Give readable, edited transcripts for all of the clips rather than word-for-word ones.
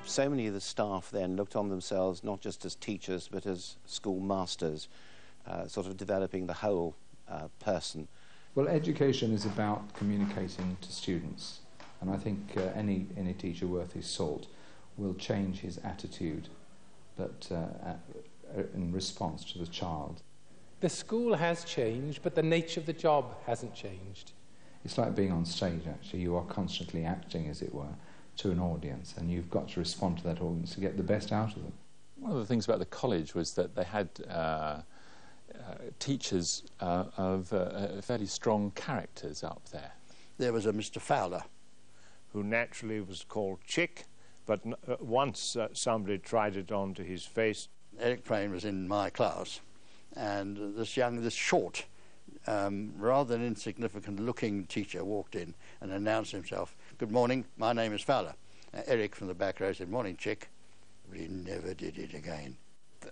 So many of the staff then looked on themselves not just as teachers but as school masters, sort of developing the whole person. Well, education is about communicating to students, and I think any teacher worth his salt will change his attitude in response to the child. The school has changed, but the nature of the job hasn't changed. It's like being on stage, actually. You are constantly acting, as it were, to an audience, and you've got to respond to that audience to get the best out of them. One of the things about the college was that they had teachers of fairly strong characters up there. There was a Mr. Fowler, who naturally was called Chick, but once somebody tried it onto his face. Eric Crane was in my class, and this short, rather than insignificant-looking teacher walked in and announced himself. "Good morning, my name is Fowler." Eric from the back row said, "Morning, Chick." But he never did it again.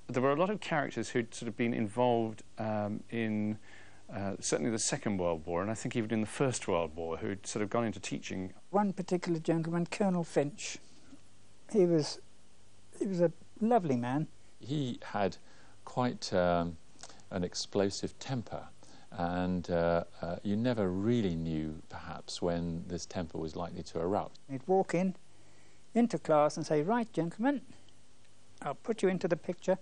There were a lot of characters who'd sort of been involved in certainly the Second World War, and I think even in the First World War, who'd sort of gone into teaching. One particular gentleman, Colonel Finch, he was a lovely man. He had quite an explosive temper, and you never really knew, perhaps, when this temper was likely to erupt. He'd walk into class and say, "Right, gentlemen, I'll put you into the picture.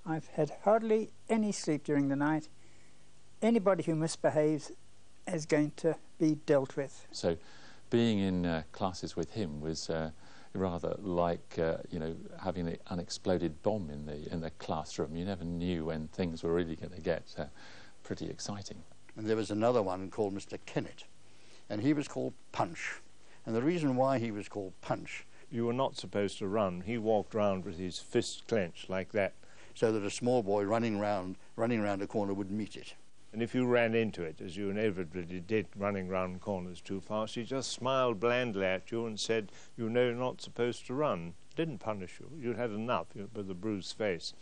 I've had hardly any sleep during the night. Anybody who misbehaves is going to be dealt with." So being in classes with him was rather like having an unexploded bomb in the classroom. You never knew when things were really going to get pretty exciting. And there was another one called Mr. Kennett, and he was called Punch. And the reason why he was called Punch, you were not supposed to run. He walked round with his fists clenched like that, so that a small boy running round a corner would meet it. And if you ran into it, as you inevitably did, running round corners too fast, he just smiled blandly at you and said, "You know you're not supposed to run." Didn't punish you. You'd had enough with a bruised face.